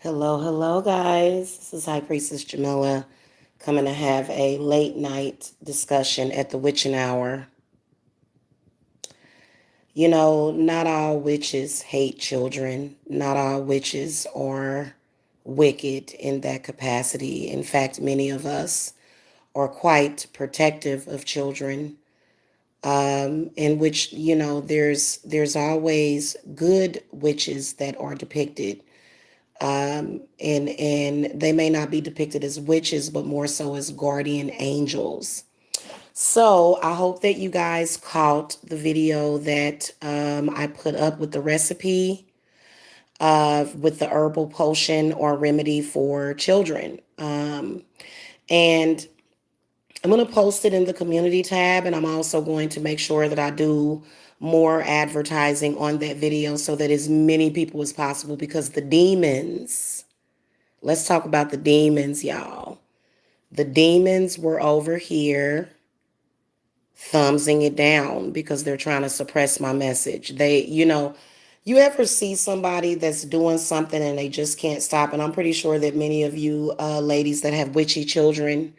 Hello, hello, guys. This is High Priestess Jamila coming to have a late night discussion at the witching hour. You know, not all witches hate children, not all witches are wicked in that capacity. In fact, many of us are quite protective of children. In which there's always good witches that are depicted, and they may not be depicted as witches, but more so as guardian angels. So I hope that you guys caught the video that I put up with the recipe with the herbal potion or remedy for children. And I'm going to post it in the community tab, and I'm also going to make sure that I do more advertising on that video so that as many people as possible, because the demons, let's talk about the demons, y'all. The demons were over here thumbsing it down because they're trying to suppress my message. You ever see somebody that's doing something and they just can't stop? And I'm pretty sure that many of you ladies that have witchy children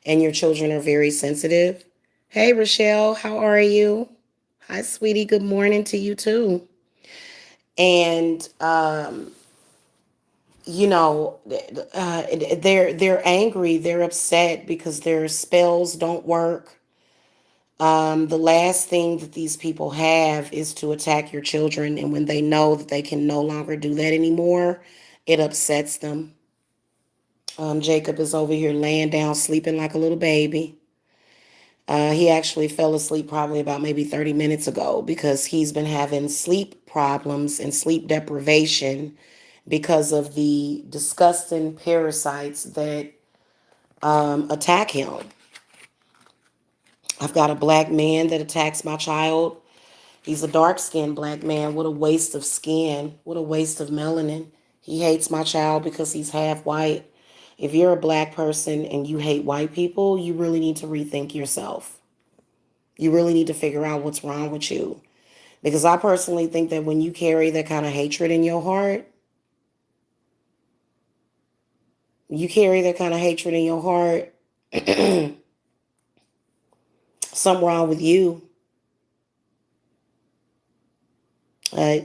and your children are very sensitive. Hey, Rochelle, how are you? Hi, sweetie. Good morning to you too. And they're angry, they're upset because their spells don't work. The last thing that these people have is to attack your children, and when they know that they can no longer do that anymore, it upsets them. Jacob is over here laying down, sleeping like a little baby. He actually fell asleep probably about maybe 30 minutes ago because he's been having sleep problems and sleep deprivation because of the disgusting parasites that attack him. I've got a black man that attacks my child. He's a dark-skinned black man. What a waste of skin. What a waste of melanin. He hates my child because he's half white. If you're a black person and you hate white people, you really need to rethink yourself. You really need to figure out what's wrong with you. Because I personally think that when you carry that kind of hatred in your heart, you carry that kind of hatred in your heart, something wrong with you. I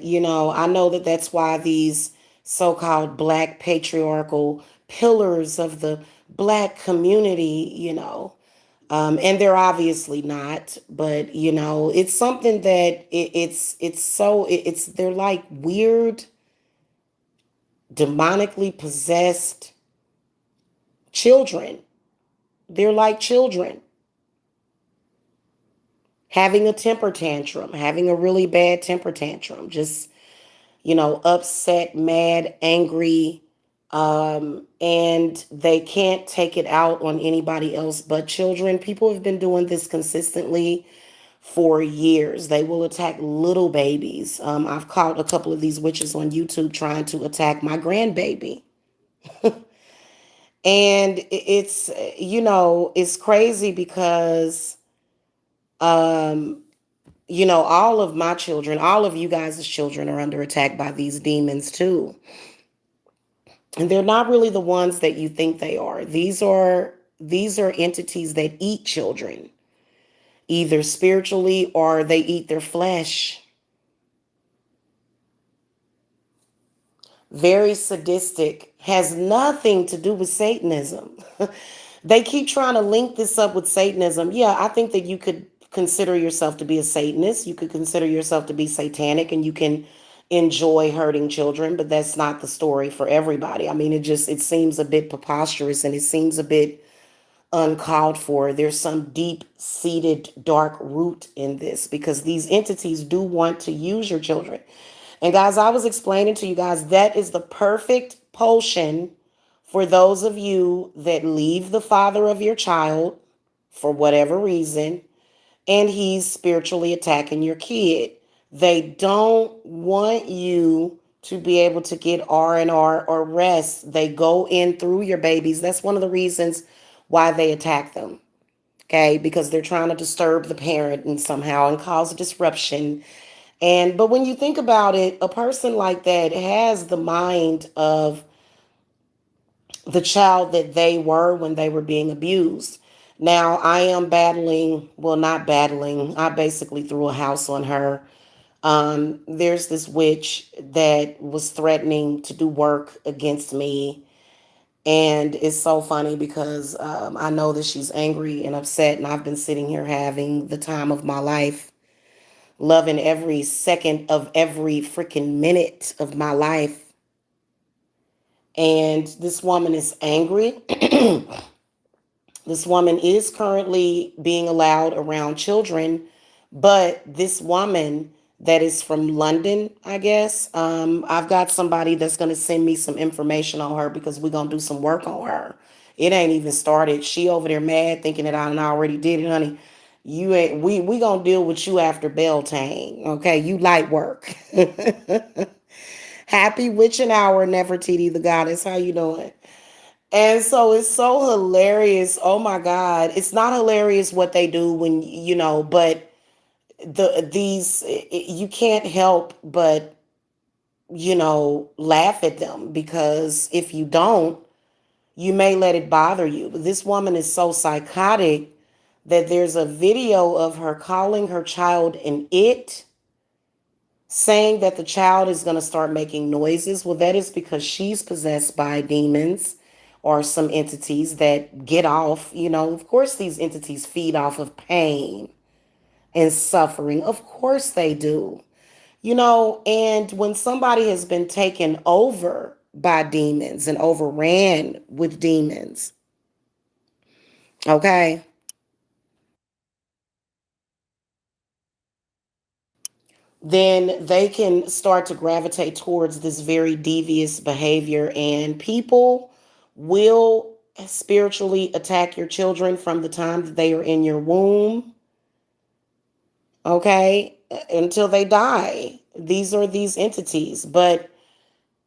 know that that's why these so-called black patriarchal pillars of the black community, and they're obviously not, but it's something that it's they're like weird, demonically possessed children. They're like children having a temper tantrum, having a really bad temper tantrum, just upset, mad, angry, and they can't take it out on anybody else but children. People have been doing this consistently for years. They will attack little babies. I've caught a couple of these witches on YouTube trying to attack my grandbaby. And it's crazy because, um, all of my children, all of you guys' children are under attack by these demons too. And they're not really the ones that you think they are. These are entities that eat children, either spiritually or they eat their flesh. Very sadistic, has nothing to do with Satanism. They keep trying to link this up with Satanism. Yeah, I think that you could consider yourself to be a Satanist. You could consider yourself to be satanic, and you can enjoy hurting children, but that's not the story for everybody. I mean, it seems a bit preposterous, and it seems a bit uncalled for. There's some deep-seated dark root in this because these entities do want to use your children. And guys, I was explaining to you guys that is the perfect potion for those of you that leave the father of your child for whatever reason, and he's spiritually attacking your kid. They don't want you to be able to get R&R or rest. They go in through your babies. That's one of the reasons why they attack them. Okay, because they're trying to disturb the parent and somehow and cause a disruption. But when you think about it, a person like that has the mind of the child that they were when they were being abused. Now I am battling, well, not battling, I basically threw a house on her. There's this witch that was threatening to do work against me. And it's so funny because I know that she's angry and upset, and I've been sitting here having the time of my life, loving every second of every freaking minute of my life. And this woman is angry. This woman is currently being allowed around children, but this woman that is from London, I guess, I've got somebody that's going to send me some information on her because we're going to do some work on her. It ain't even started. She over there mad thinking that I already did it, honey. You ain't, we gonna deal with you after Beltane. Okay, you light work. Happy witching hour, Nefertiti the goddess. How you doing? And so it's so hilarious. Oh my God. It's not hilarious what they do when, but you can't help but, laugh at them, because if you don't, you may let it bother you. But this woman is so psychotic that there's a video of her calling her child an it, saying that the child is going to start making noises. Well, that is because she's possessed by demons or some entities that get off. Of course, these entities feed off of pain and suffering. Of course, they do. And when somebody has been taken over by demons and overran with demons, okay, then they can start to gravitate towards this very devious behavior, and people will spiritually attack your children from the time that they are in your womb, okay, until they die. These are these entities. But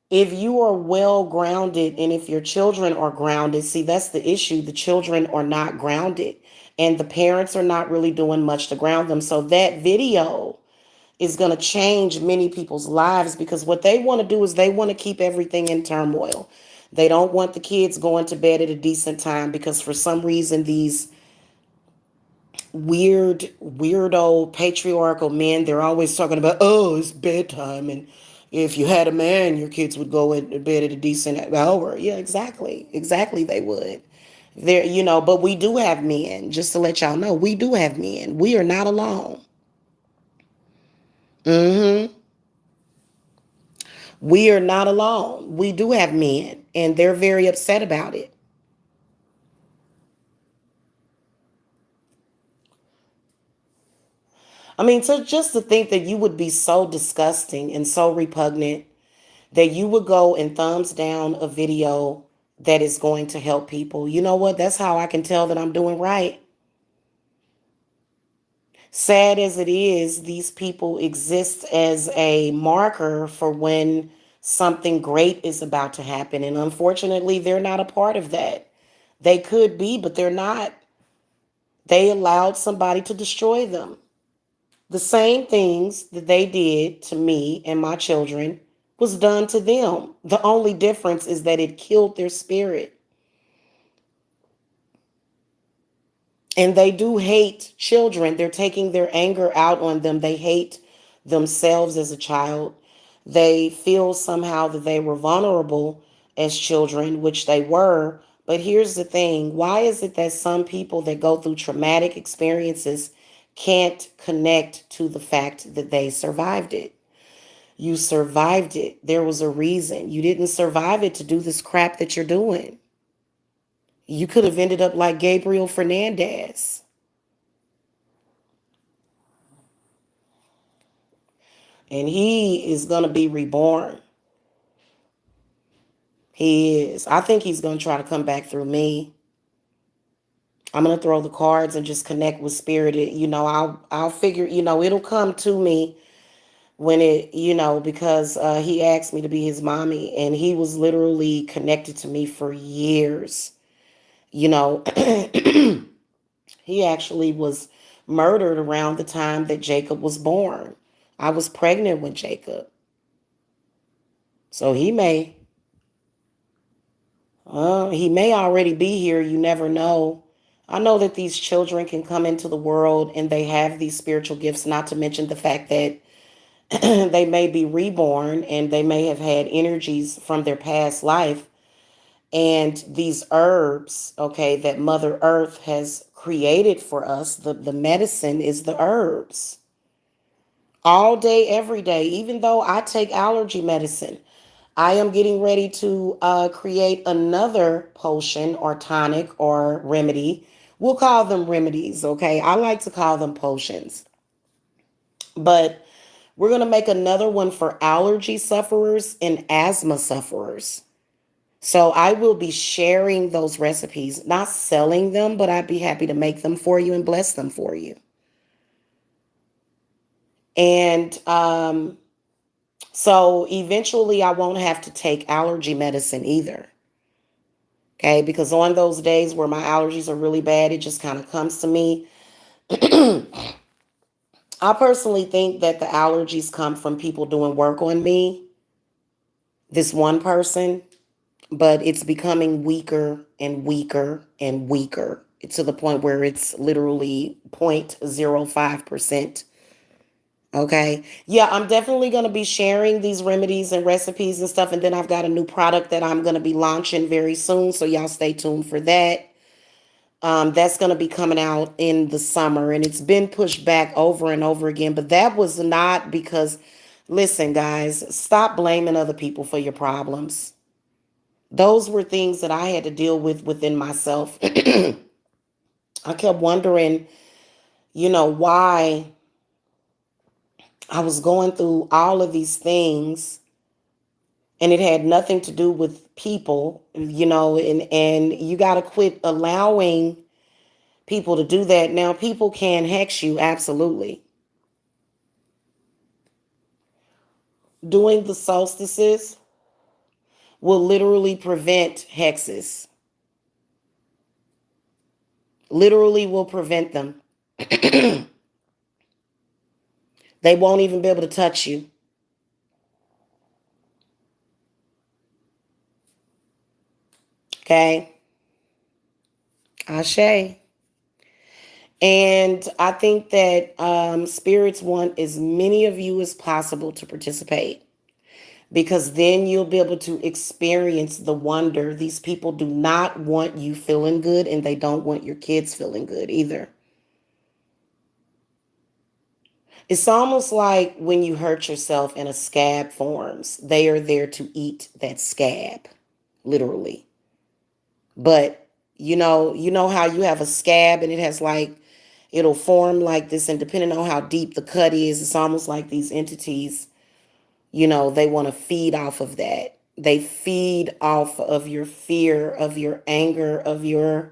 if you are well grounded and if your children are grounded, see, that's the issue. The children are not grounded and the parents are not really doing much to ground them. So that video is going to change many people's lives, because what they want to do is they want to keep everything in turmoil. They don't want the kids going to bed at a decent time, because for some reason these weirdo patriarchal men, they're always talking about, oh, it's bedtime, and if you had a man, your kids would go to bed at a decent hour. Yeah, exactly, they would. There, but we do have men. Just to let y'all know, we do have men. We are not alone. Hmm. We are not alone. We do have men, and they're very upset about it. I mean, so just to think that you would be so disgusting and so repugnant that you would go and thumbs down a video that is going to help people. You know what? That's how I can tell that I'm doing right. Sad as it is, these people exist as a marker for when something great is about to happen. And unfortunately, they're not a part of that. They could be, but they're not. They allowed somebody to destroy them. The same things that they did to me and my children was done to them. The only difference is that it killed their spirit. And they do hate children. They're taking their anger out on them. They hate themselves as a child. They feel somehow that they were vulnerable as children, which they were. But here's the thing: why is it that some people that go through traumatic experiences can't connect to the fact that they survived it? You survived it. There was a reason. You didn't survive it to do this crap that you're doing. You could have ended up like Gabriel Fernandez. And he is going to be reborn. He is. I think he's going to try to come back through me. I'm going to throw the cards and just connect with spirit. I'll figure, it'll come to me when because he asked me to be his mommy, and he was literally connected to me for years. You know, he actually was murdered around the time that Jacob was born. I was pregnant with Jacob. So he may. He may already be here. You never know. I know that these children can come into the world and they have these spiritual gifts, not to mention the fact that they may be reborn and they may have had energies from their past life. And these herbs, okay, that Mother Earth has created for us, the medicine is the herbs. All day, every day, even though I take allergy medicine. I am getting ready to create another potion or tonic or remedy. We'll call them remedies, okay? I like to call them potions. But we're going to make another one for allergy sufferers and asthma sufferers. So I will be sharing those recipes, not selling them, but I'd be happy to make them for you and bless them for you. And so eventually I won't have to take allergy medicine either. Okay, because on those days where my allergies are really bad, it just kind of comes to me. I personally think that the allergies come from people doing work on me, this one person, but it's becoming weaker and weaker and weaker to the point where it's literally 0.05%. Okay. Yeah, I'm definitely going to be sharing these remedies and recipes and stuff. And then I've got a new product that I'm going to be launching very soon. So y'all stay tuned for that. That's going to be coming out in the summer, and it's been pushed back over and over again. But that was not because, listen, guys, stop blaming other people for your problems. Those were things that I had to deal with within myself. I kept wondering, why I was going through all of these things, and it had nothing to do with people, and you got to quit allowing people to do that. Now, people can hex you, absolutely. Doing the solstices will literally prevent hexes. Literally will prevent them. They won't even be able to touch you. Okay? Ashe. And I think that spirits want as many of you as possible to participate, because then you'll be able to experience the wonder. These people do not want you feeling good, and they don't want your kids feeling good either. It's almost like when you hurt yourself and a scab forms, they are there to eat that scab, literally. But you know how you have a scab and it has like, it'll form like this, and depending on how deep the cut is, it's almost like these entities, they want to feed off of that. They feed off of your fear, of your anger, of your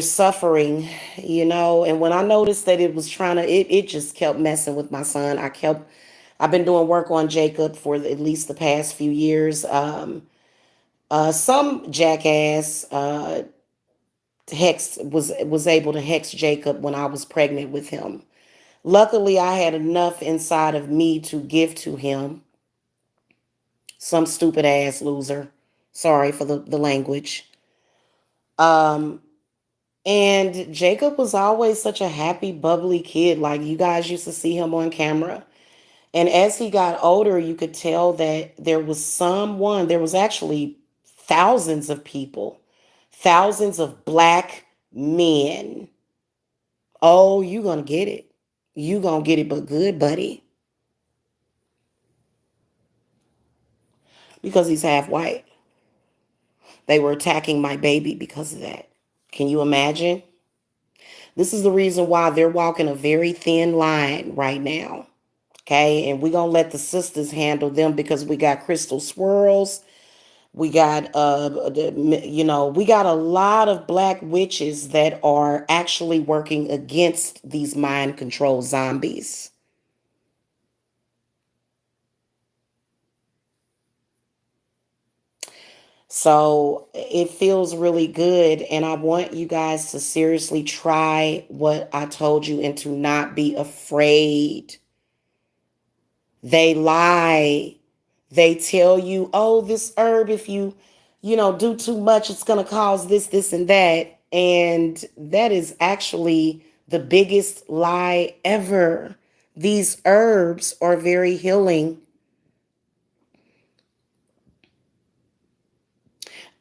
suffering, and when I noticed that it was trying to, it just kept messing with my son. I've been doing work on Jacob for at least the past few years. Some jackass hex was able to hex Jacob when I was pregnant with him. Luckily, I had enough inside of me to give to him. Some stupid ass loser. Sorry for the language. Um, And Jacob was always such a happy, bubbly kid. Like, you guys used to see him on camera. And as he got older, you could tell that there was actually thousands of people, thousands of black men. Oh, you gonna get it. You gonna get it, but good, buddy, because he's half white. They were attacking my baby because of that. Can you imagine? This is the reason why they're walking a very thin line right now. Okay, and we're gonna let the sisters handle them, because we got crystal swirls. We got we got a lot of black witches that are actually working against these mind control zombies. So it feels really good, and I want you guys to seriously try what I told you and to not be afraid. They lie. They tell you, oh, this herb, if you do too much, it's going to cause this, this, and that. And that is actually the biggest lie ever. These herbs are very healing.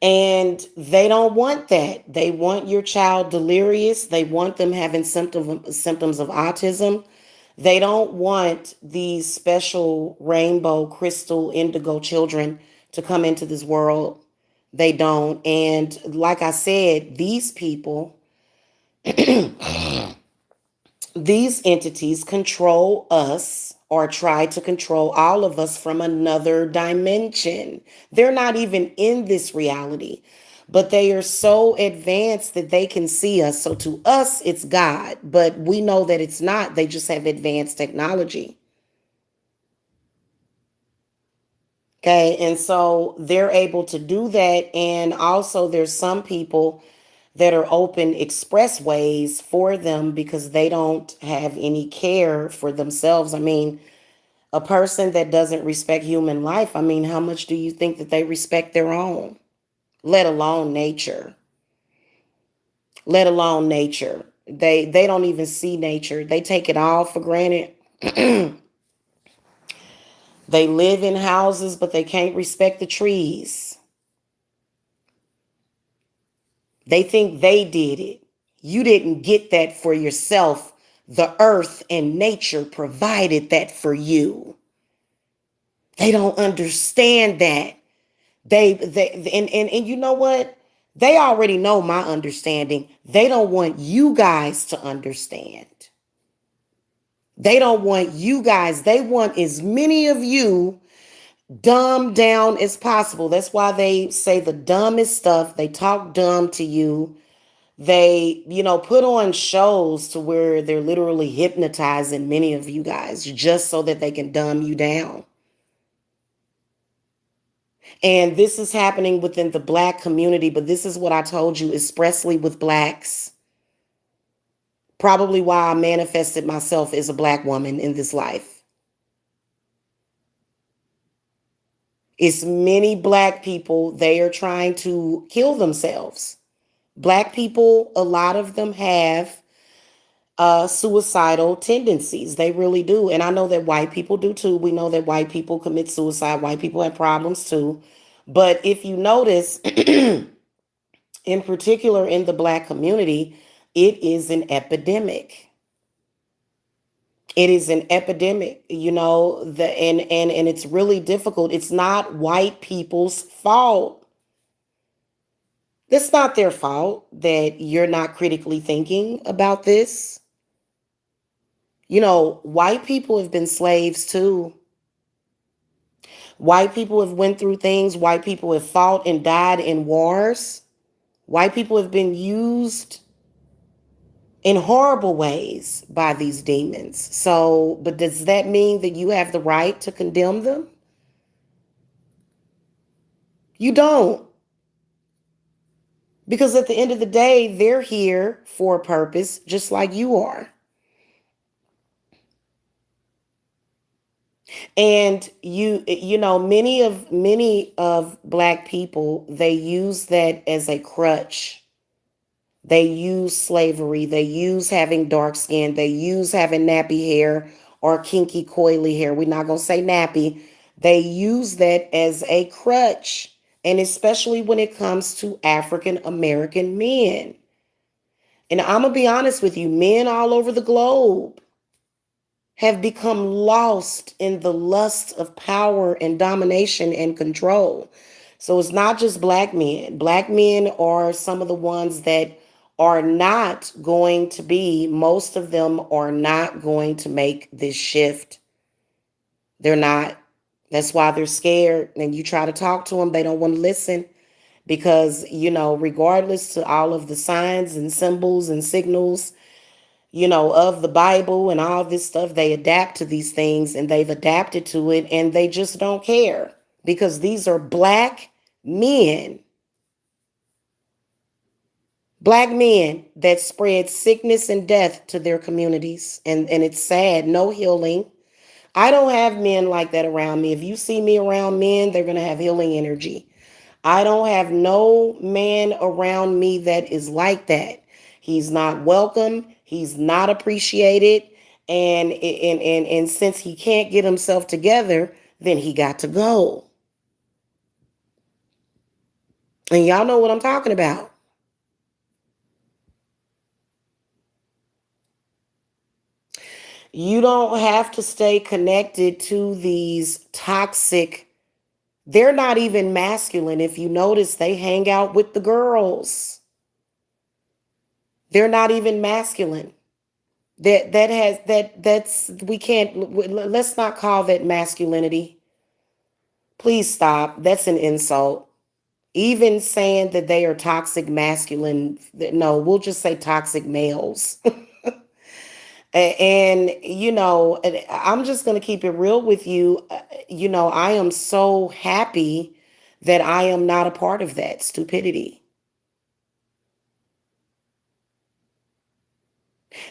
And they don't want that. They want your child delirious. They want them having symptoms of autism. They don't want these special rainbow, crystal, indigo children to come into this world. They don't. And like I said, these people, these entities control us or try to control all of us from another dimension. They're not even in this reality, but they are so advanced that they can see us. So to us, it's God, but we know that it's not. They just have advanced technology. Okay. And so they're able to do that. And also, there's some people that are open expressways for them because they don't have any care for themselves. I mean, a person that doesn't respect human life, I mean, how much do you think that they respect their own, let alone nature? Let alone nature. They don't even see nature. They take it all for granted. They live in houses, but they can't respect the trees. They think they did it. You didn't get that for yourself. The earth and nature provided that for you. They don't understand that. They and you know what? They already know my understanding. They don't want you guys to understand. They don't want you guys. They want as many of you dumbed down as possible. That's why they say the dumbest stuff. They talk dumb to you. They, put on shows to where they're literally hypnotizing many of you guys just so that they can dumb you down. And this is happening within the Black community, but this is what I told you, expressly with Blacks. Probably why I manifested myself as a Black woman in this life. It's many Black people, they are trying to kill themselves. Black people, a lot of them have suicidal tendencies. They really do. And I know that white people do too. We know that white people commit suicide. White people have problems too. But if you notice, in particular in the Black community, it is an epidemic. It is an epidemic, and it's really difficult. It's not white people's fault. It's not their fault that you're not critically thinking about this. White people have been slaves too. White people have went through things. White people have fought and died in wars. White people have been used in horrible ways by these demons. So, but does that mean that you have the right to condemn them? You don't. Because at the end of the day, they're here for a purpose, just like you are. And many of Black people, they use that as a crutch. They use slavery. They use having dark skin. They use having nappy hair or kinky coily hair. We're not going to say nappy. They use that as a crutch. And especially when it comes to African American men. And I'm going to be honest with you, men all over the globe have become lost in the lust of power and domination and control. So it's not just Black men. Black men are some of the ones that are not going to be, most of them are not going to make this shift. They're not. That's why they're scared. And you try to talk to them, they don't want to listen because, regardless to all of the signs and symbols and signals, of the Bible and all this stuff, they adapt to these things and they've adapted to it and they just don't care because these are Black men. Black men that spread sickness and death to their communities. And it's sad, no healing. I don't have men like that around me. If you see me around men, they're going to have healing energy. I don't have no man around me that is like that. He's not welcome. He's not appreciated. And since he can't get himself together, then he got to go. And y'all know what I'm talking about. You don't have to stay connected to these toxic. They're not even masculine. If you notice, they hang out with the girls. They're not even masculine. That's we can't, let's not call that masculinity. Please stop. That's an insult. Even saying that they are toxic masculine, no, we'll just say toxic males. And I'm just going to keep it real with you. I am so happy that I am not a part of that stupidity,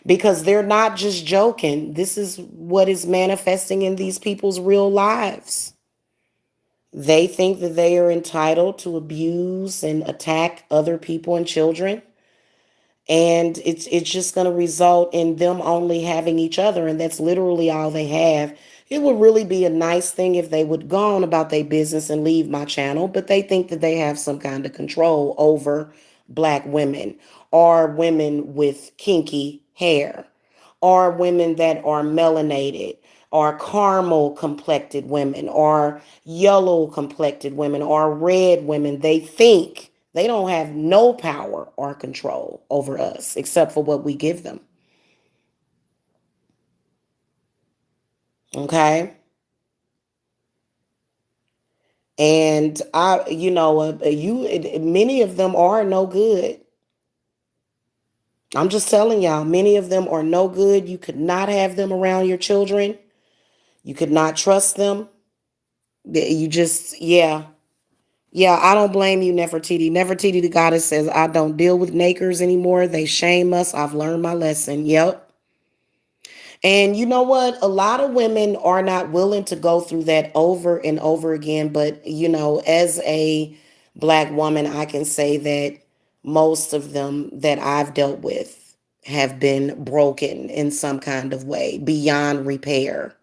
because they're not just joking. This is what is manifesting in these people's real lives. They think that they are entitled to abuse and attack other people and children, and it's just going to result in them only having each other, and that's literally all they have. It would really be a nice thing if they would go on about their business and leave my channel, but they think that they have some kind of control over black women, or women with kinky hair, or women that are melanated, or caramel complected women, or yellow complected women, or red women. They think they don't have no power or control over us except for what we give them. Okay. And many of them are no good. I'm just telling y'all, many of them are no good. You could not have them around your children. You could not trust them. You just, yeah. Yeah, I don't blame you, Nefertiti. Nefertiti, the goddess, says, I don't deal with nakers anymore. They shame us. I've learned my lesson. Yep. And you know what? A lot of women are not willing to go through that over and over again. But, as a black woman, I can say that most of them that I've dealt with have been broken in some kind of way beyond repair.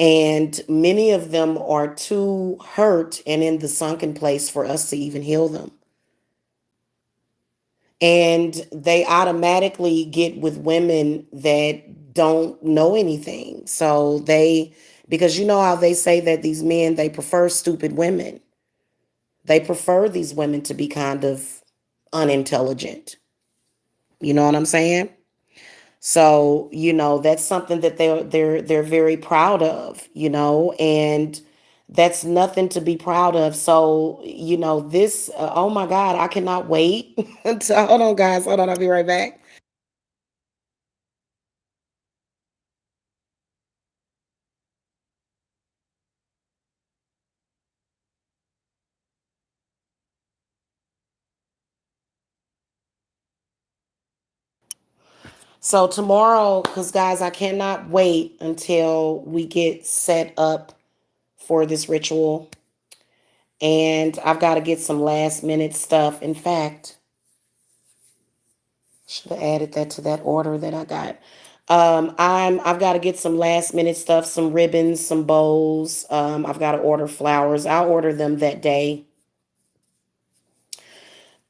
And many of them are too hurt and in the sunken place for us to even heal them. And they automatically get with women that don't know anything. Because you know how they say that these men, they prefer stupid women. They prefer these women to be kind of unintelligent. You know what I'm saying? So, that's something that they're very proud of, and that's nothing to be proud of. So, this oh my God, I cannot wait. Hold on, guys. Hold on, I'll be right back. So tomorrow, because guys, I cannot wait until we get set up for this ritual. And I've got to get some last minute stuff. In fact, should have added that to that order that I got. I've got to get some last minute stuff, some ribbons, some bows. I've got to order flowers. I'll order them that day.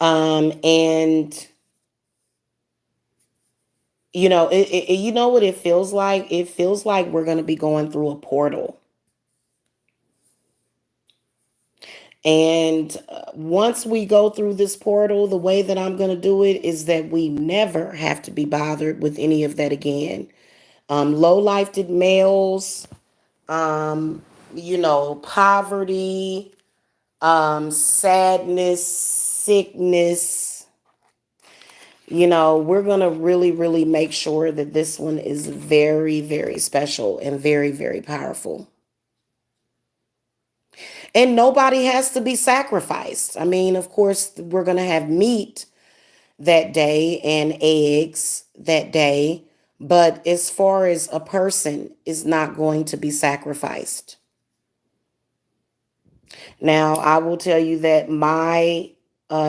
And you know what it feels like? It feels like we're going to be going through a portal. And once we go through this portal, the way that I'm going to do it is that we never have to be bothered with any of that again. Low-lifted males, poverty, sadness, sickness. We're going to really, really make sure that this one is very, very special and very, very powerful. And nobody has to be sacrificed. I mean, of course, we're going to have meat that day and eggs that day. But as far as a person is not going to be sacrificed. Now, I will tell you that my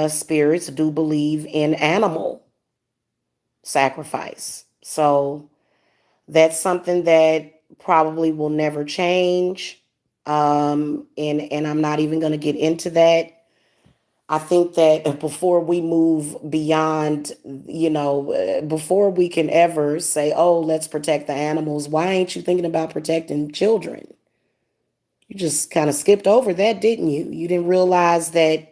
spirits do believe in animal sacrifice. So that's something that probably will never change. And I'm not even going to get into that. I think that before we move beyond, before we can ever say, oh, let's protect the animals, why ain't you thinking about protecting children? You just kind of skipped over that, didn't you? You didn't realize that,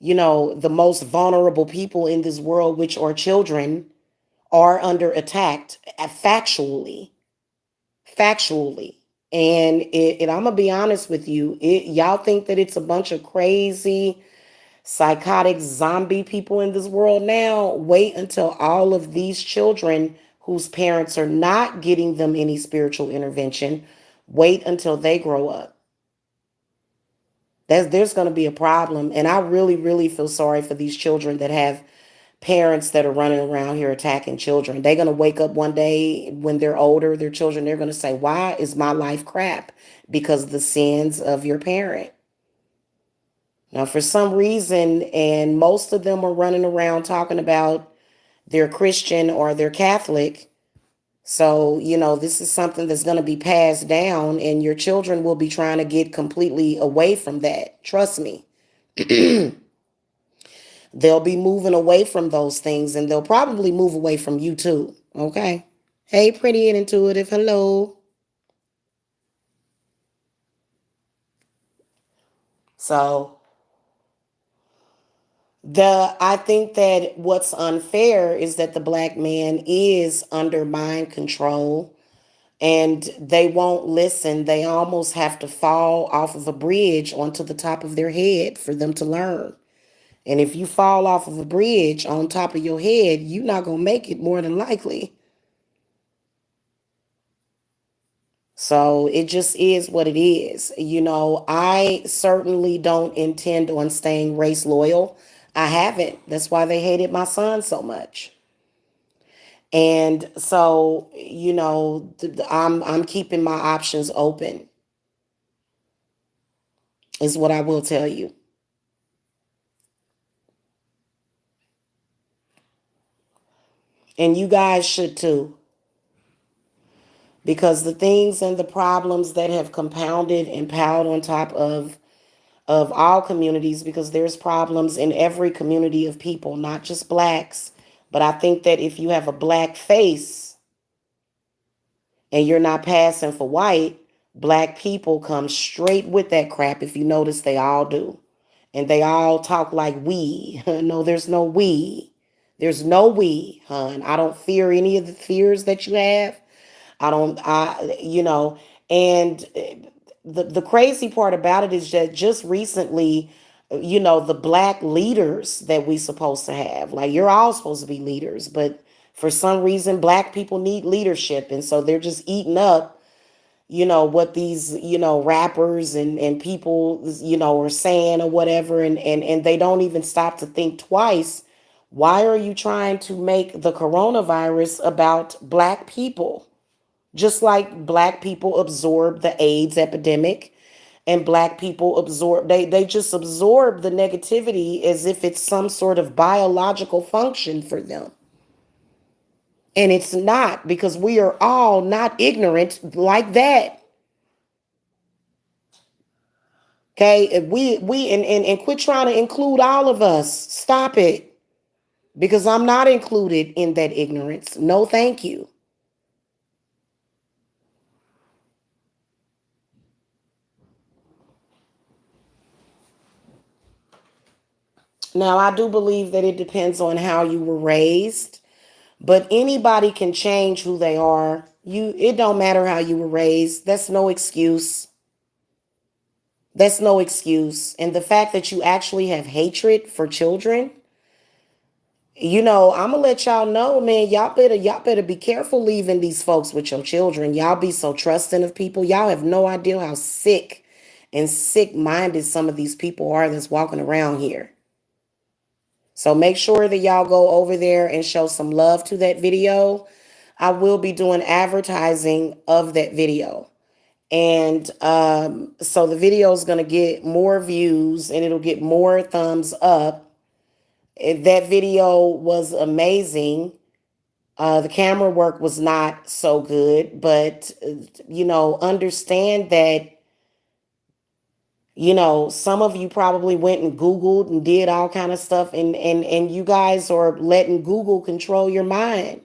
the most vulnerable people in this world, which are children, are under attack factually. And I'm gonna be honest with you, y'all think that it's a bunch of crazy, psychotic zombie people in this world now. Wait until all of these children whose parents are not getting them any spiritual intervention, wait until they grow up. There's going to be a problem. And I really, really feel sorry for these children that have parents that are running around here attacking children. They're going to wake up one day when they're older, their children, they're going to say, why is my life crap? Because of the sins of your parent. Now, for some reason, and most of them are running around talking about they're Christian or they're Catholic. So, this is something that's going to be passed down, and your children will be trying to get completely away from that. Trust me. They'll be moving away from those things, and they'll probably move away from you too. Okay. Hey, pretty and intuitive. Hello. So, I think that what's unfair is that the black man is under mind control and they won't listen. They almost have to fall off of a bridge onto the top of their head for them to learn. And if you fall off of a bridge on top of your head, you're not going to make it more than likely. So it just is what it is. I certainly don't intend on staying race loyal. I haven't. That's why they hated my son so much. And so, I'm keeping my options open, is what I will tell you. And you guys should too, because the things and the problems that have compounded and piled on top of all communities, because there's problems in every community of people, not just blacks. But I think that if you have a black face and you're not passing for white, black people come straight with that crap. If you notice, they all do. And they all talk like we. No, there's no we. There's no we, hon. I don't fear any of the fears that you have. I don't, and the crazy part about it is that just recently, the black leaders that we supposed to have, like you're all supposed to be leaders, but for some reason, black people need leadership. And so they're just eating up, what these, rappers and people, are saying or whatever. And they don't even stop to think twice. Why are you trying to make the coronavirus about black people? Just like black people absorb the AIDS epidemic and black people they just absorb the negativity as if it's some sort of biological function for them. And it's not, because we are all not ignorant like that. Okay, if we and quit trying to include all of us. Stop it. Because I'm not included in that ignorance. No, thank you. Now, I do believe that it depends on how you were raised, but anybody can change who they are. It don't matter how you were raised. That's no excuse. That's no excuse. And the fact that you actually have hatred for children, I'm gonna let y'all know, man, y'all better be careful leaving these folks with your children. Y'all be so trusting of people. Y'all have no idea how sick and sick-minded some of these people are that's walking around here. So make sure that y'all go over there and show some love to that video. I will be doing advertising of that video. And so the video is going to get more views and it'll get more thumbs up. That video was amazing. The camera work was not so good, but understand that some of you probably went and Googled and did all kind of stuff, and you guys are letting Google control your mind.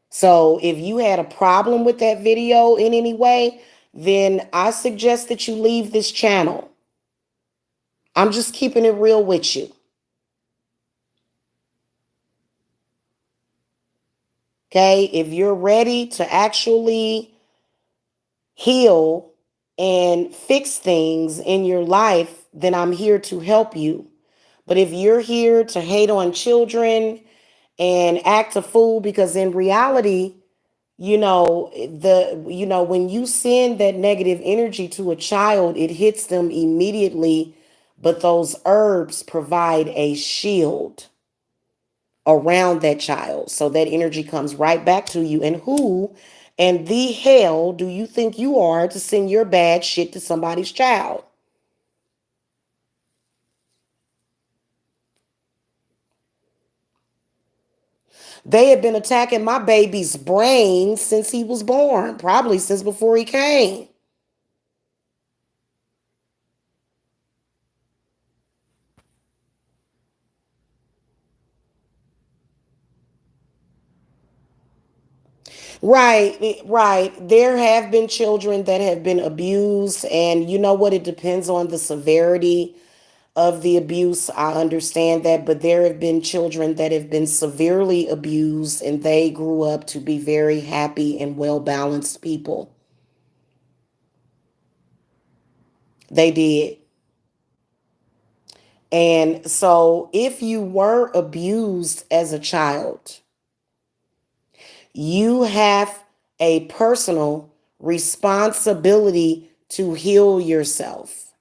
So if you had a problem with that video in any way, then I suggest that you leave this channel. I'm just keeping it real with you. Okay? If you're ready to actually heal and fix things in your life, then I'm here to help you. But if you're here to hate on children and act a fool, because in reality, when you send that negative energy to a child, it hits them immediately, but those herbs provide a shield around that child, so that energy comes right back to you. And who and the hell do you think you are to send your bad shit to somebody's child? They had been attacking my baby's brain since he was born, probably since before he came. Right, right. There have been children that have been abused, and you know what? It depends on the severity of the abuse. I understand that, but there have been children that have been severely abused, and they grew up to be very happy and well balanced people. They did. And so, if you were abused as a child, you have a personal responsibility to heal yourself,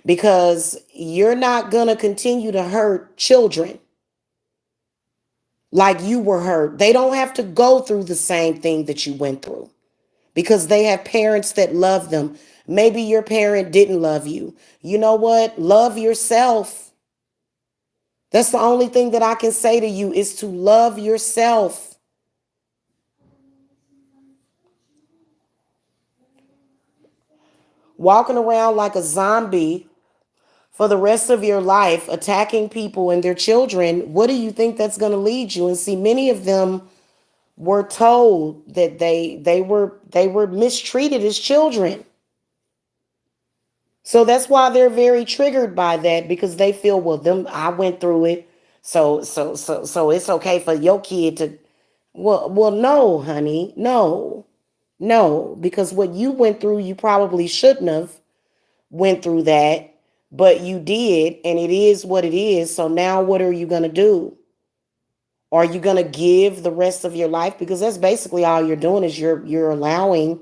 because you're not going to continue to hurt children like you were hurt. They don't have to go through the same thing that you went through, because they have parents that love them. Maybe your parent didn't love you. You know what? Love yourself. That's the only thing that I can say to you, is to love yourself. Walking around like a zombie for the rest of your life, attacking people and their children, what do you think that's going to lead you? And see, many of them were told that they were mistreated as children. So that's why they're very triggered by that, because they feel, well, them, I went through it. So it's okay for your kid to, well, no, honey, no, no, because what you went through, you probably shouldn't have went through that, but you did, and it is what it is. So now what are you going to do? Are you going to give the rest of your life? Because that's basically all you're doing, is you're allowing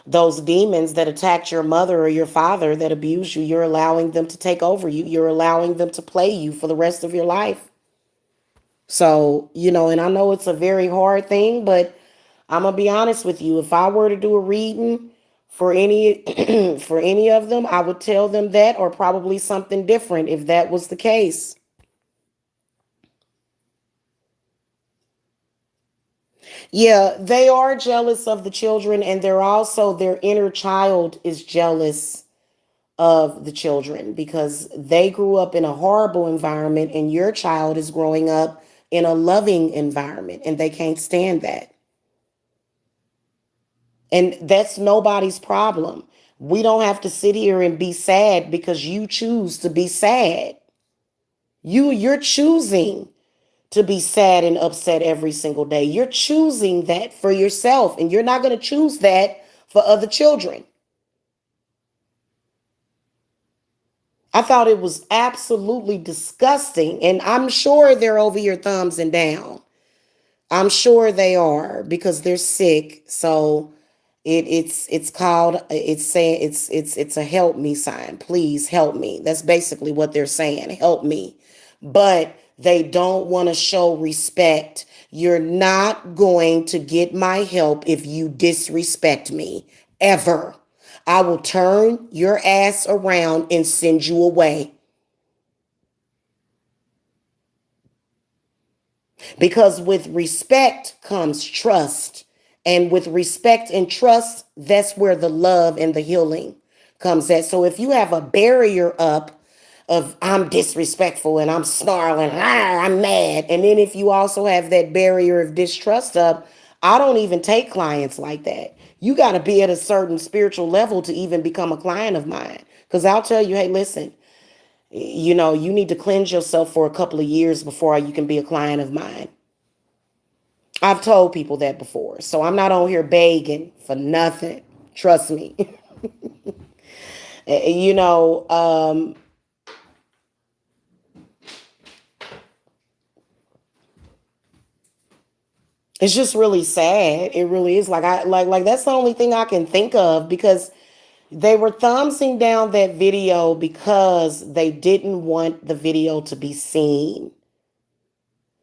those demons that attacked your mother or your father, that abused you, you're allowing them to take over you. You're allowing them to play you for the rest of your life. So, and I know it's a very hard thing, but I'm going to be honest with you. If I were to do a reading for any for any of them, I would tell them that, or probably something different if that was the case. Yeah, they are jealous of the children, and they're also, their inner child is jealous of the children, because they grew up in a horrible environment and your child is growing up in a loving environment, and they can't stand that. And that's nobody's problem. We don't have to sit here and be sad because you choose to be sad. You're choosing to be sad and upset every single day. You're choosing that for yourself, and you're not going to choose that for other children. I thought it was absolutely disgusting, and I'm sure they're over your thumbs and down. I'm sure they are, because they're sick. So it's called, it's saying, it's a help me sign. Please help me. That's basically what they're saying. Help me. But They don't want to show respect. You're not going to get my help if you disrespect me, ever. I will turn your ass around and send you away. Because with respect comes trust. And with respect and trust, that's where the love and the healing comes at. So if you have a barrier up of I'm disrespectful and I'm snarling, I'm mad. And then if you also have that barrier of distrust up, I don't even take clients like that. You got to be at a certain spiritual level to even become a client of mine. Because I'll tell you, hey, listen, you need to cleanse yourself for a couple of years before you can be a client of mine. I've told people that before. So I'm not on here begging for nothing. Trust me. you know, um, it's just really sad. It really is. Like that's the only thing I can think of because they were thumbsing down that video because they didn't want the video to be seen.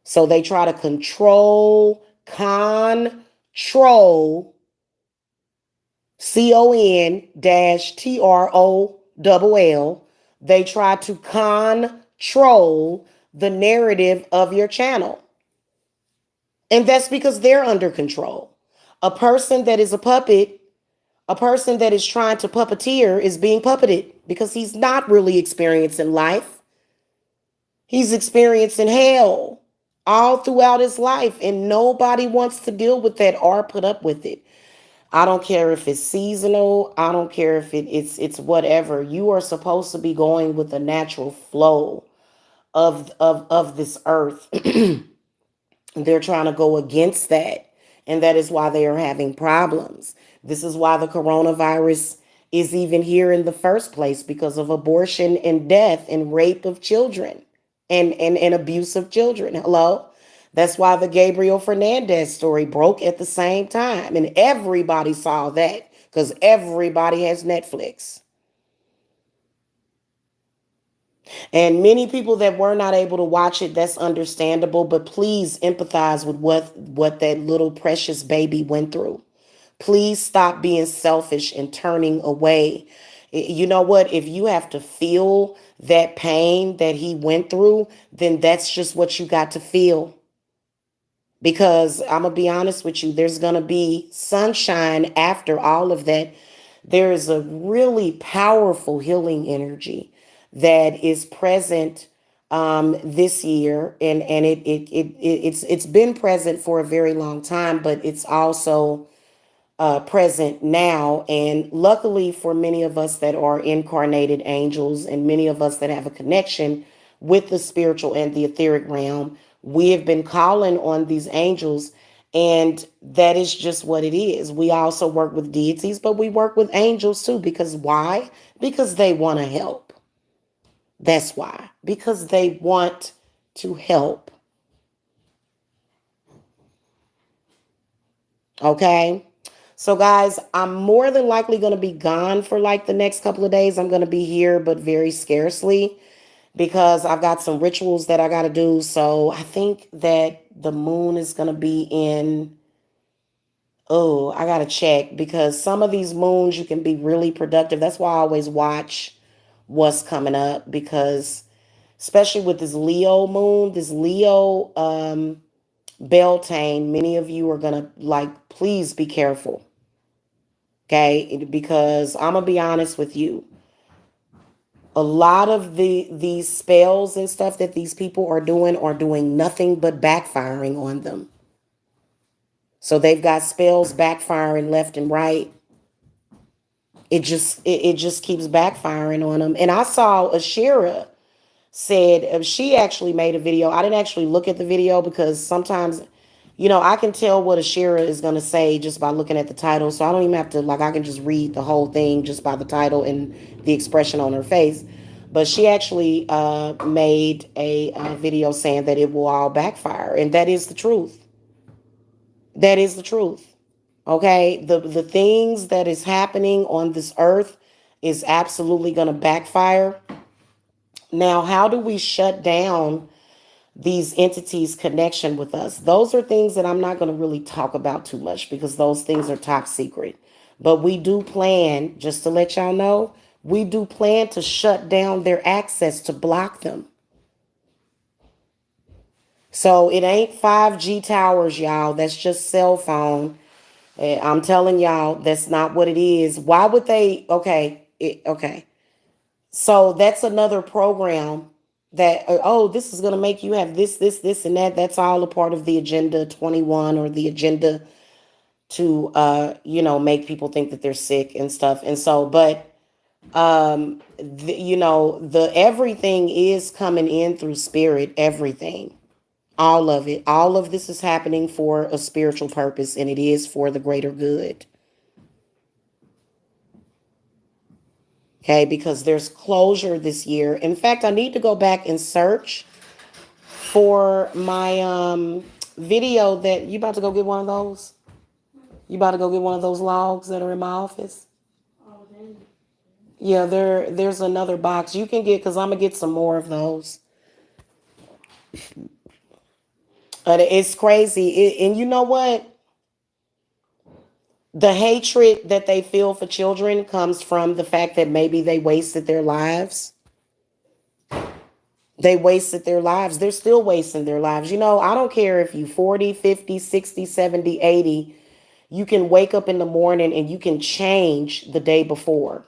So they try to control CON-TROLL. They try to control the narrative of your channel. And that's because they're under control. A person that is a puppet, a person that is trying to puppeteer is being puppeted because he's not really experiencing life. He's experiencing hell all throughout his life, and nobody wants to deal with that or put up with it. I don't care if it's seasonal. I don't care if it's whatever. You are supposed to be going with the natural flow of this earth. They're trying to go against that. And that is why they are having problems. This is why the coronavirus is even here in the first place, because of abortion and death and rape of children and abuse of children. Hello? That's why the Gabriel Fernandez story broke at the same time. And everybody saw that because everybody has Netflix. And many people that were not able to watch it, that's understandable. But please empathize with what that little precious baby went through. Please stop being selfish and turning away. You know what? If you have to feel that pain that he went through, then that's just what you got to feel. Because I'm going to be honest with you, there's going to be sunshine after all of that. There is a really powerful healing energy that is present this year, and it's been present for a very long time, but it's also present now. And luckily for many of us that are incarnated angels and many of us that have a connection with the spiritual and the etheric realm, we have been calling on these angels. And that is just what it is. We also work with deities, but we work with angels too. Because why? Because they want to help. That's why. Because they want to help. Okay. So, guys, I'm more than likely going to be gone for like the next couple of days. I'm going to be here, but very scarcely because I've got some rituals that I got to do. So, I think that the moon is going to be in. Oh, I got to check because some of these moons you can be really productive. That's why I always watch what's coming up because, especially with this Leo moon, this Leo Beltane, many of you are going to like, please be careful. Okay, because I'm gonna be honest with you. A lot of these spells and stuff that these people are doing nothing but backfiring on them. So they've got spells backfiring left and right. It just keeps backfiring on them. And I saw Ashira said she actually made a video. I didn't actually look at the video because sometimes, I can tell what Ashira is going to say just by looking at the title. So I don't even have to, like, I can just read the whole thing just by the title and the expression on her face. But she actually made a video saying that it will all backfire. And that is the truth. That is the truth. Okay. The things that is happening on this earth is absolutely going to backfire. Now, how do we shut down these entities connection with us. Those are things that I'm not going to really talk about too much because those things are top secret. But we do plan, just to let y'all know, we do plan to shut down their access, to block them. So it ain't 5G towers, y'all. That's just cell phone. I'm telling y'all, that's not what it is. Why would they? Okay, okay. So that's another program that, oh, this is going to make you have this, and that. That's all a part of the Agenda 21, or the agenda to, make people think that they're sick and stuff. And so, but, the everything is coming in through spirit, everything. All of it. All of this is happening for a spiritual purpose, and it is for the greater good. Okay, because there's closure this year. In fact, I need to go back and search for my video that you about to go get one of those. You about to go get one of those logs that are in my office. Yeah, there's another box you can get, because I'm gonna get some more of those. It's crazy. And you know what? The hatred that they feel for children comes from the fact that maybe they wasted their lives. They wasted their lives. They're still wasting their lives. I don't care if you 40, 50, 60, 70, 80. You can wake up in the morning and you can change the day before.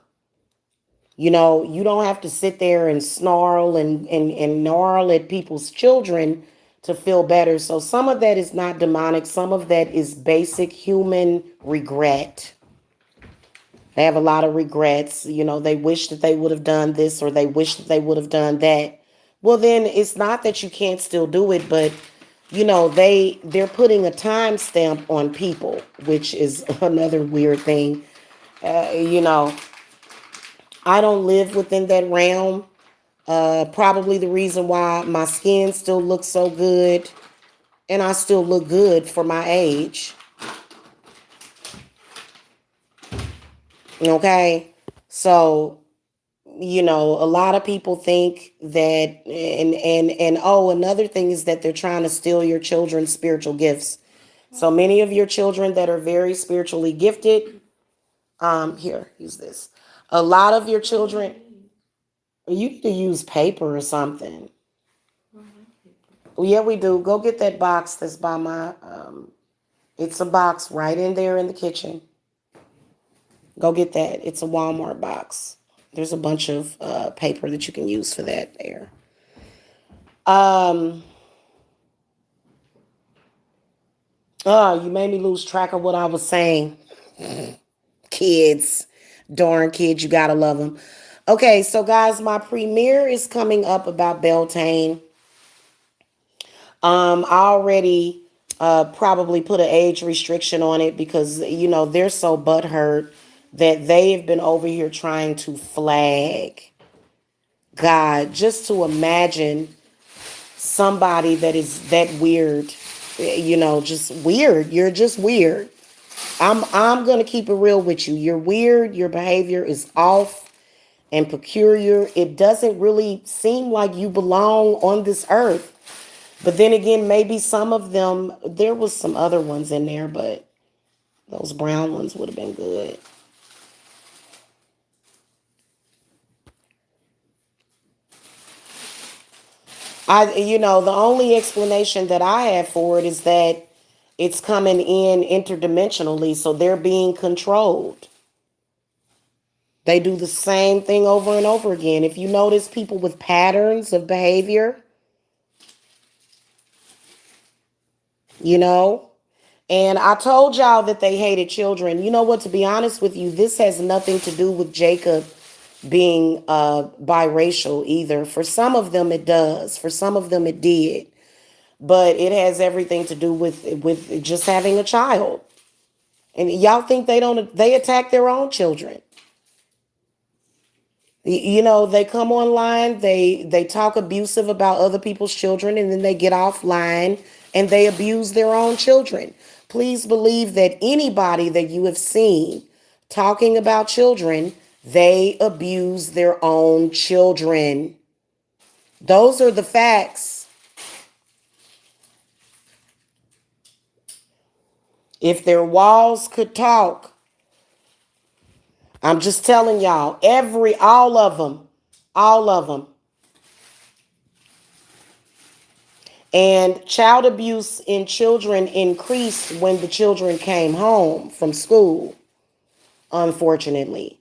You don't have to sit there and snarl and gnarl at people's children to feel better. So some of that is not demonic. Some of that is basic human regret. They have a lot of regrets. They wish that they would have done this, or they wish that they would have done that. Well, then it's not that you can't still do it, but they're putting a timestamp on people, which is another weird thing. Uh, you know, I don't live within that realm. Probably the reason why my skin still looks so good, and I still look good for my age. Okay, so a lot of people think that, and oh, another thing is that they're trying to steal your children's spiritual gifts. So many of your children that are very spiritually gifted, here, use this. A lot of your children, you need to use paper or something. Well, yeah, we do. Go get that box that's by my, it's a box right in there in the kitchen. Go get that. It's a Walmart box. There's a bunch of paper that you can use for that there. Um, oh, you made me lose track of what I was saying. Kids, darn kids, you gotta love them. Okay, so guys, my premiere is coming up about Beltane. I already probably put an age restriction on it because they're so butthurt that they have been over here trying to flag. God, just to imagine somebody that is that weird, just weird. You're just weird. I'm gonna keep it real with you. You're weird. Your behavior is off and peculiar. It doesn't really seem like you belong on this earth. But then again, maybe some of them, there was some other ones in there, but those brown ones would have been good. The only explanation that I have for it is that it's coming in interdimensionally, so they're being controlled. They do the same thing over and over again. If you notice people with patterns of behavior, you know, and I told y'all that they hated children. You know what? To be honest with you, this has nothing to do with Jacob being biracial either. For some of them, it does. For some of them, it did. But it has everything to do with just having a child. And y'all think they attack their own children. They come online, they talk abusive about other people's children, and then they get offline and they abuse their own children. Please believe that anybody that you have seen talking about children, they abuse their own children. Those are the facts. If their walls could talk, I'm just telling y'all, all of them. And child abuse in children increased when the children came home from school, unfortunately.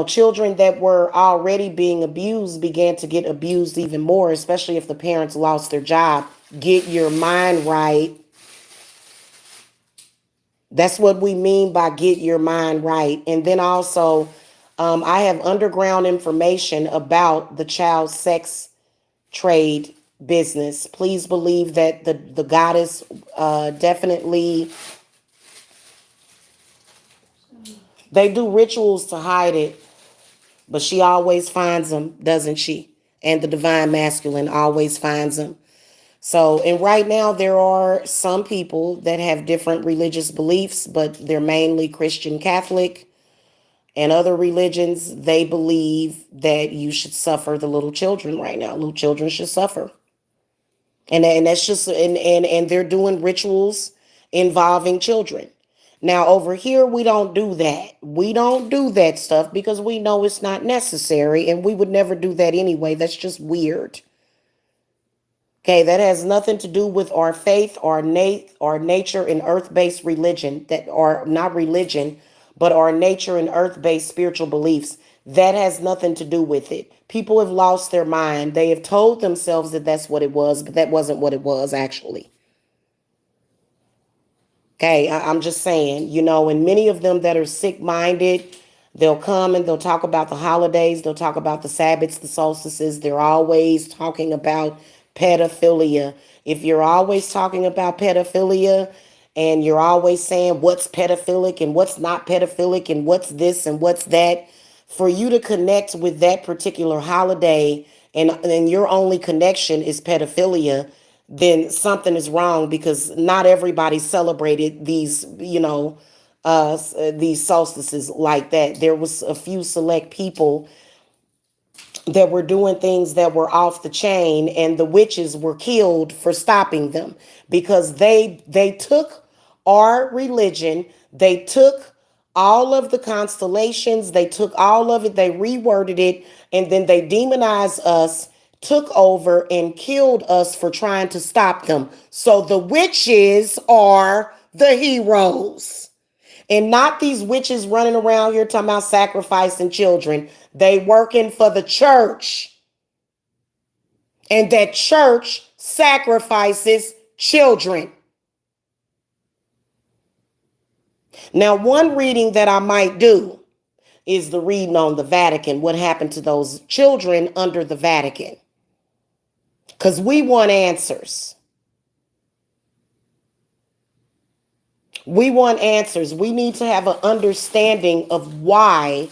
Children that were already being abused began to get abused even more, especially if the parents lost their job. Get your mind right. That's what we mean by get your mind right. And then also, I have underground information about the child sex trade business. Please believe that the goddess definitely, they do rituals to hide it, but she always finds them, doesn't she? And the divine masculine always finds them. So, and right now there are some people that have different religious beliefs, but they're mainly Christian Catholic and other religions. They believe that you should suffer the little children right now. Little children should suffer. And that's just and they're doing rituals involving children. Now over here we don't do that. We don't do that stuff because we know it's not necessary, and we would never do that anyway. That's just weird. Okay, that has nothing to do with our faith, our nature and earth-based religion, that are not religion, but our nature and earth-based spiritual beliefs. That has nothing to do with it. People have lost their mind. They have told themselves that that's what it was, but that wasn't what it was actually. Okay, I'm just saying, and many of them that are sick minded, they'll come and they'll talk about the holidays, they'll talk about the Sabbaths, the solstices. They're always talking about pedophilia. If you're always talking about pedophilia and you're always saying what's pedophilic and what's not pedophilic and what's this and what's that, for you to connect with that particular holiday and your only connection is pedophilia, then something is wrong, because not everybody celebrated these solstices like that. There was a few select people that were doing things that were off the chain, and the witches were killed for stopping them, because they took our religion, they took all of the constellations, they took all of it, they reworded it, and then they demonized us, took over and killed us for trying to stop them. So the witches are the heroes. And not these witches running around here talking about sacrificing children. They working for the church. And that church sacrifices children. Now, one reading that I might do is the reading on the Vatican, what happened to those children under the Vatican. Because we want answers. We want answers. We need to have an understanding of why.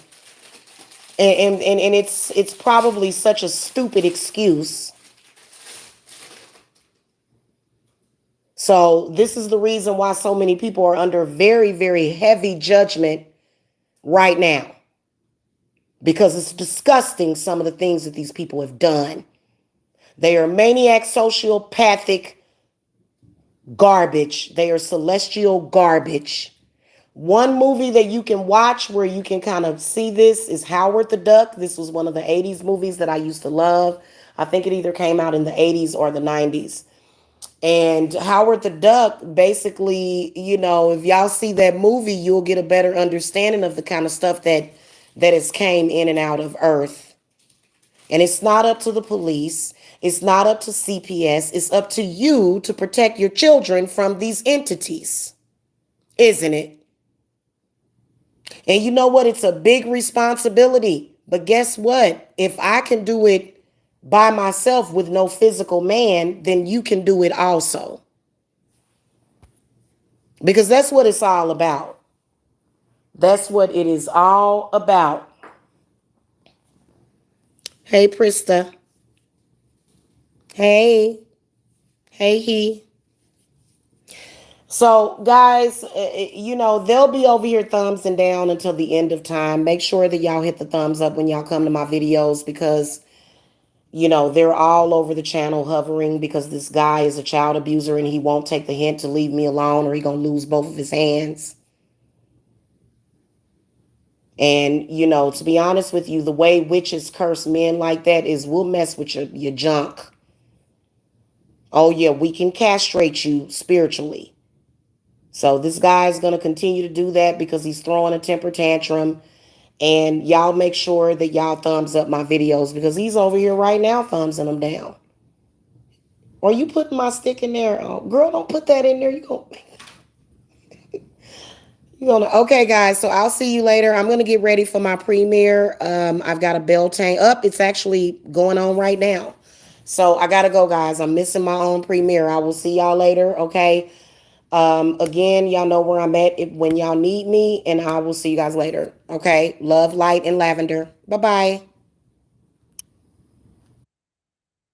And it's probably such a stupid excuse. So this is the reason why so many people are under very, very heavy judgment right now. Because it's disgusting, some of the things that these people have done. They are maniac, sociopathic garbage. They are celestial garbage. One movie that you can watch where you can kind of see this is Howard the Duck. This was one of the 80s movies that I used to love. I think it either came out in the 80s or the 90s. And Howard the Duck, basically, if y'all see that movie, you'll get a better understanding of the kind of stuff that has came in and out of Earth. And it's not up to the police. It's not up to CPS. It's up to you to protect your children from these entities, isn't it? And you know what? It's a big responsibility. But guess what? If I can do it by myself with no physical man, then you can do it also. Because that's what it's all about. That's what it is all about. Hey, Prista. Hey. Hey, he. So, guys, they'll be over here thumbs and down until the end of time. Make sure that y'all hit the thumbs up when y'all come to my videos, because They're all over the channel hovering because this guy is a child abuser and he won't take the hint to leave me alone or he gonna lose both of his hands. And to be honest with you, the way witches curse men like that is we'll mess with your junk. Oh yeah, we can castrate you spiritually. So this guy is gonna continue to do that because he's throwing a temper tantrum. And y'all make sure that y'all thumbs up my videos because he's over here right now thumbsing them down. Or you putting my stick in there? Oh, girl, don't put that in there. You gonna okay, guys. So I'll see you later. I'm gonna get ready for my premiere. I've got a bell tank up. It's actually going on right now. So I gotta go, guys. I'm missing my own premiere. I will see y'all later. Okay. Again, y'all know where I'm at when y'all need me, and I will see you guys later. Okay. Love, light, and lavender. Bye bye.